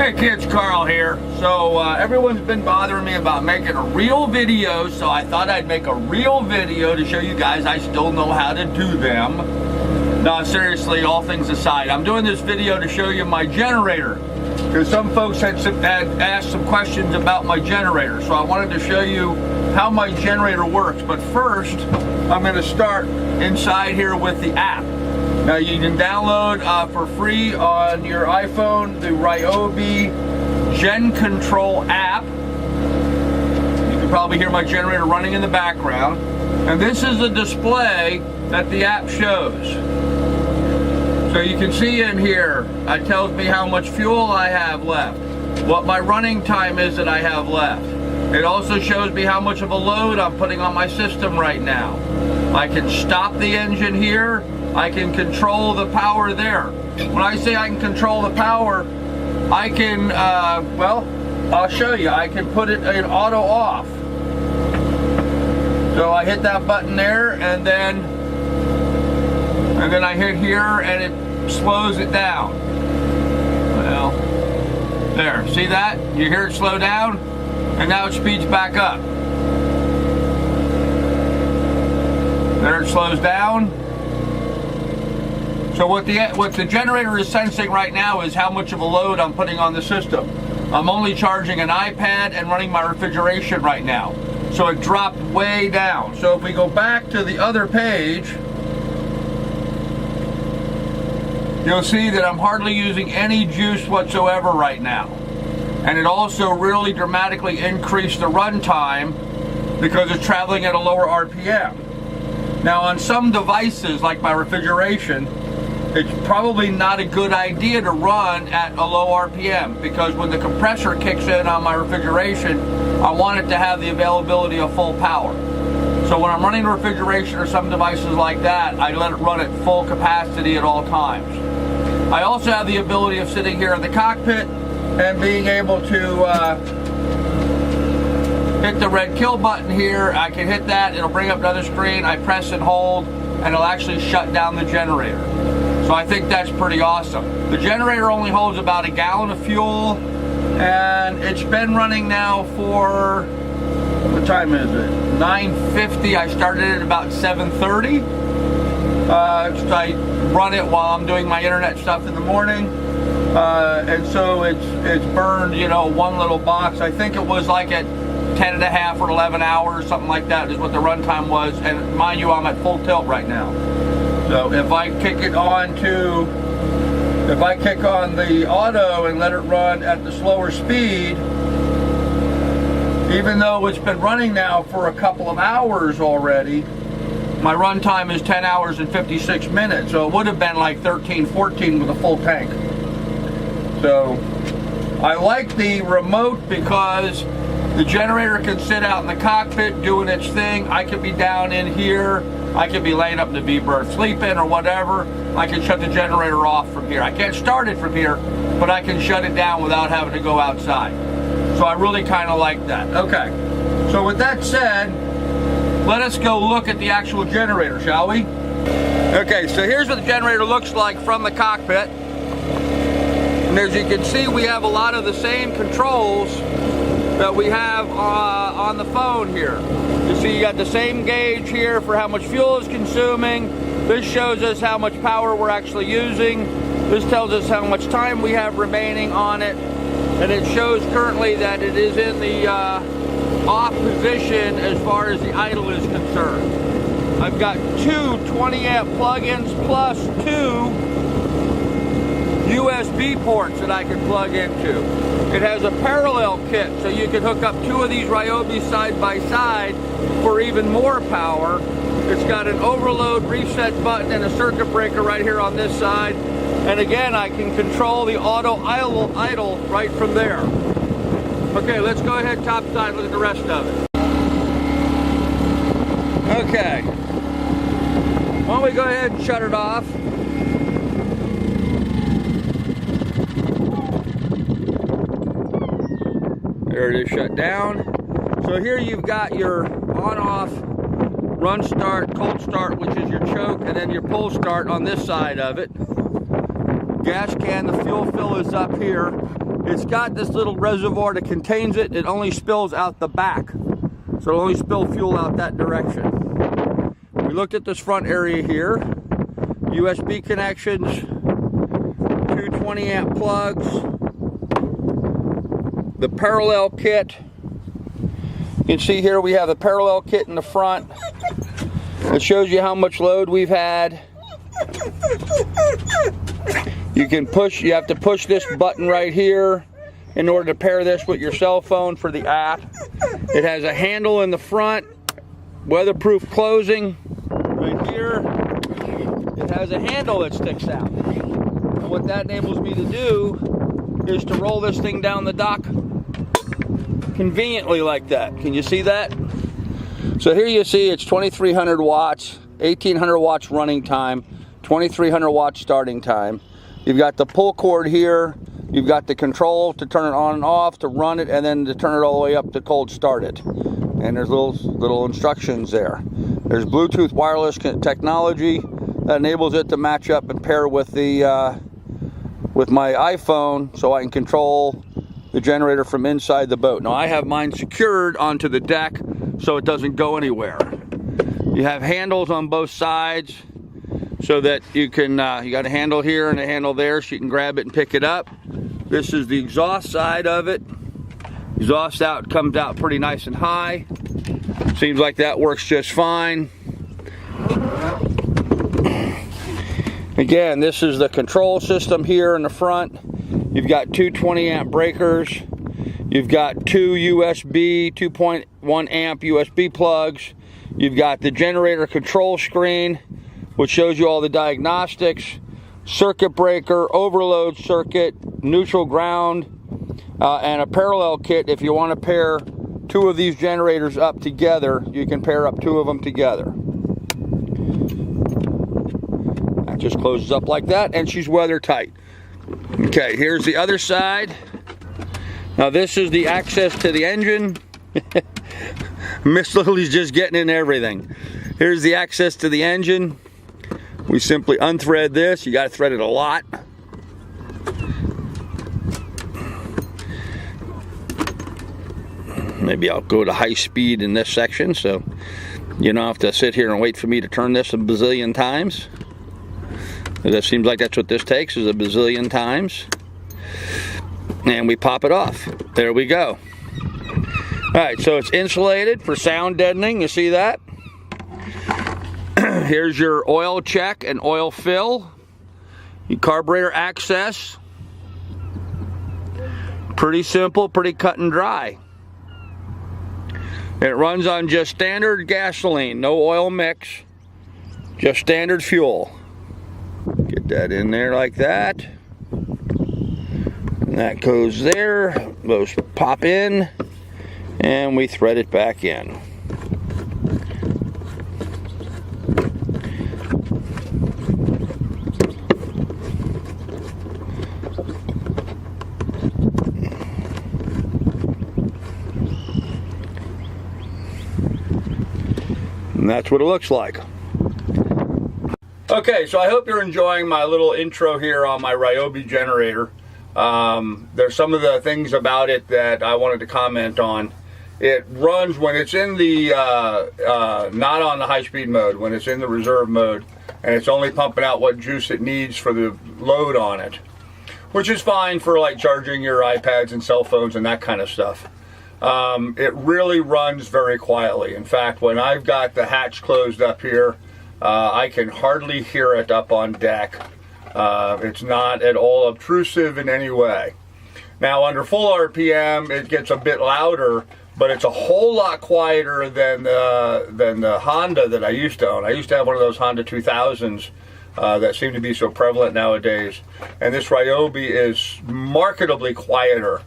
Hey kids, Carl here. So everyone's been bothering me about making a real video, so I thought I'd make a real video to show you guys I still know how to do them. No, seriously, all things aside, I'm doing this video to show you my generator, because some folks had asked some questions about my generator, so I wanted to show you how my generator works. But first, I'm going to start inside here with the app. Now you can download for free on your iPhone the Ryobi Gen Control app. You can probably hear my generator running in the background. And this is the display that the app shows. So you can see in here, it tells me how much fuel I have left, what my running time is that I have left. It also shows me how much of a load I'm putting on my system right now. I can stop the engine here. I can control the power there. When I say I can control the power, I can, well, I'll show you. I can put it in auto off. So I hit that button there, and then I hit here, and it slows it down. Well, there, see that? You hear it slow down, and now it speeds back up. There it slows down. So what the generator is sensing right now is how much of a load I'm putting on the system. I'm only charging an iPad and running my refrigeration right now. So it dropped way down. So if we go back to the other page, you'll see that I'm hardly using any juice whatsoever right now. And it also really dramatically increased the run time because it's traveling at a lower RPM. Now on some devices like my refrigeration, it's probably not a good idea to run at a low RPM, because when the compressor kicks in on my refrigeration, I want it to have the availability of full power. So when I'm running refrigeration or some devices like that, I let it run at full capacity at all times. I also have the ability of sitting here in the cockpit and being able to hit the red kill button here. I can hit that, it'll bring up another screen, I press and hold, and it'll actually shut down the generator. So I think that's pretty awesome. The generator only holds about a gallon of fuel, and it's been running now for, what time is it? 9:50. I started it at about 7:30. I run it while I'm doing my internet stuff in the morning. And so it's burned, you know, one little box. I think it was like at 10 and a half or 11 hours, something like that is what the runtime was. And mind you, I'm at full tilt right now. So if I kick on the auto and let it run at the slower speed, even though it's been running now for a couple of hours already, my run time is 10 hours and 56 minutes. So it would have been like 13, 14 with a full tank. So I like the remote because the generator can sit out in the cockpit doing its thing. I could be down in here. I could be laying up in the V-berth sleeping or whatever. I can shut the generator off from here. I can't start it from here, but I can shut it down without having to go outside. So I really kind of like that. Okay, so with that said, let us go look at the actual generator, shall we? Okay, so here's what the generator looks like from the cockpit. And as you can see, we have a lot of the same controls that we have on the phone here. You see, you got the same gauge here for how much fuel is consuming. This shows us how much power we're actually using. This tells us how much time we have remaining on it. And it shows currently that it is in the off position as far as the idle is concerned. I've got two 20 amp plug-ins plus two USB ports that I can plug into. It has a parallel kit, so you can hook up two of these Ryobi side by side for even more power. It's got an overload reset button and a circuit breaker right here on this side. And again, I can control the auto idle right from there. Okay, let's go ahead top side, look at the rest of it. Okay. Why don't we go ahead and shut it off. There it is, shut down. So here you've got your on-off, run start, cold start, which is your choke, and then your pull start on this side of it. Gas can, the fuel fill is up here. it's got this little reservoir that contains it. It only spills out the back. So it'll only spill fuel out that direction. We looked at this front area here. USB connections, 220 amp plugs, the parallel kit. You can see here we have the parallel kit in the front. It shows you how much load we've had. You have to push this button right here in order to pair this with your cell phone for the app. It has a handle in the front, weatherproof closing right here. It has a handle that sticks out. And what that enables me to do is to roll this thing down the dock conveniently like that. Can you see that? So here you see it's 2300 watts, 1800 watts running time, 2300 watts starting time. You've got the pull cord here. You've got the control to turn it on and off, to run it, and then to turn it all the way up to cold start it. And there's little instructions there. There's Bluetooth wireless technology that enables it to match up and pair with the with my iPhone, so I can control the generator from inside the boat. Now I have mine secured onto the deck so it doesn't go anywhere. You have handles on both sides so that you can, you got a handle here and a handle there so you can grab it and pick it up. This is the exhaust side of it. Exhaust out comes out pretty nice and high. Seems like that works just fine. Again, this is the control system here in the front. You've got two 20 amp breakers. You've got two USB 2.1 amp USB plugs. You've got the generator control screen, which shows you all the diagnostics, circuit breaker, overload circuit, neutral ground, and a parallel kit. If you want to pair two of these generators up together, you can pair up two of them together. That just closes up like that, and she's weather tight. Okay, here's the other side. Now this is the access to the engine. Miss Lily's just getting in everything. Here's the access to the engine. We simply unthread this. You got to thread it a lot. Maybe I'll go to high speed in this section so you don't have to sit here and wait for me to turn this a bazillion times. That seems like that's what this takes, is a bazillion times. And we pop it off. There we go. Alright, so it's insulated for sound deadening. You see that? Here's your oil check and oil fill. Your carburetor access. Pretty simple, pretty cut and dry. It runs on just standard gasoline, no oil mix, just standard fuel. Get that in there like that. And that goes there. Those pop in, and we thread it back in. And that's what it looks like. Okay, so I hope you're enjoying my little intro here on my Ryobi generator. There's some of the things about it that I wanted to comment on. It runs when it's in the, not on the high-speed mode, when it's in the reserve mode, and it's only pumping out what juice it needs for the load on it, which is fine for like charging your iPads and cell phones and that kind of stuff. It really runs very quietly. In fact, when I've got the hatch closed up here, I can hardly hear it up on deck. It's not at all obtrusive in any way. Now under full RPM it gets a bit louder, but it's a whole lot quieter than the Honda that I used to own. I used to have one of those Honda 2000s that seem to be so prevalent nowadays. And this Ryobi is markedly quieter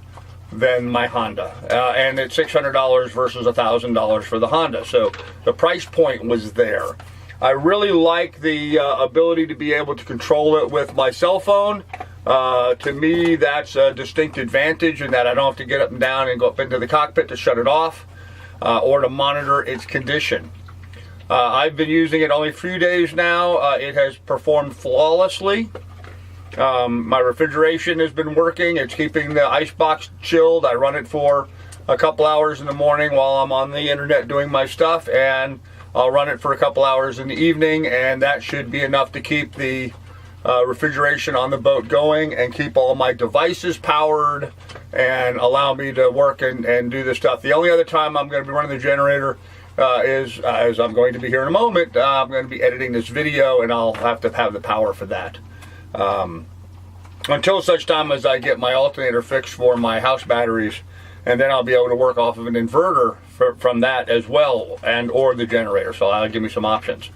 than my Honda. And it's $600 versus $1,000 for the Honda. So the price point was there. I really like the ability to be able to control it with my cell phone. To me, that's a distinct advantage in that I don't have to get up and down and go up into the cockpit to shut it off or to monitor its condition. I've been using it only a few days now. It has performed flawlessly. My refrigeration has been working. It's keeping the icebox chilled. I run it for a couple hours in the morning while I'm on the internet doing my stuff, and I'll run it for a couple hours in the evening, and that should be enough to keep the refrigeration on the boat going and keep all my devices powered and allow me to work and do this stuff. The only other time I'm going to be running the generator is, as I'm going to be here in a moment, I'm going to be editing this video, and I'll have to have the power for that. Until such time as I get my alternator fixed for my house batteries, and then I'll be able to work off of an inverter from that as well, and or the generator. So that'll give me some options.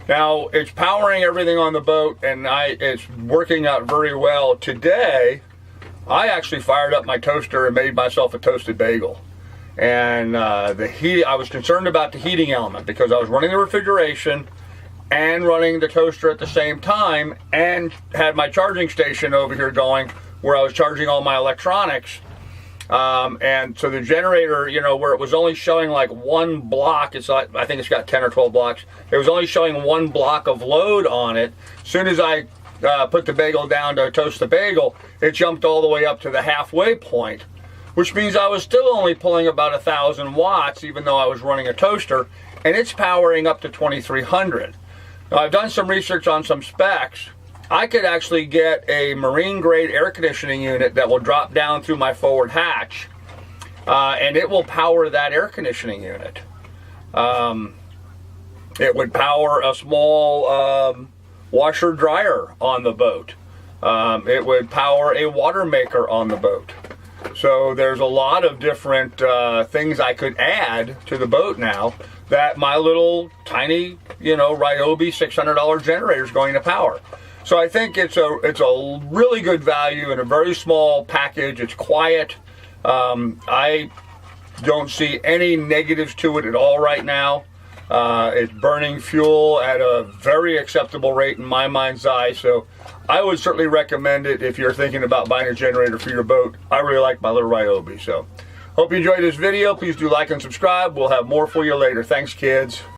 Now, it's powering everything on the boat, and it's working out very well. Today, I actually fired up my toaster and made myself a toasted bagel. And I was concerned about the heating element because I was running the refrigeration and running the toaster at the same time, and had my charging station over here going where I was charging all my electronics. And so the generator, you know, where it was only showing like one block, it's like, I think it's got 10 or 12 blocks. It was only showing one block of load on it. As soon as I put the bagel down to toast the bagel, it jumped all the way up to the halfway point, which means I was still only pulling about 1,000 watts, even though I was running a toaster, and it's powering up to 2,300. Now, I've done some research on some specs. I could actually get a marine grade air conditioning unit that will drop down through my forward hatch, and it will power that air conditioning unit. It would power a small washer dryer on the boat. It would power a water maker on the boat. So there's a lot of different things I could add to the boat now that my little tiny, you know, Ryobi $600 generator is going to power. So I think it's a really good value in a very small package. It's quiet. I don't see any negatives to it at all right now. It's burning fuel at a very acceptable rate in my mind's eye. So I would certainly recommend it if you're thinking about buying a generator for your boat. I really like my little Ryobi. So hope you enjoyed this video. Please do like and subscribe. We'll have more for you later. Thanks, kids.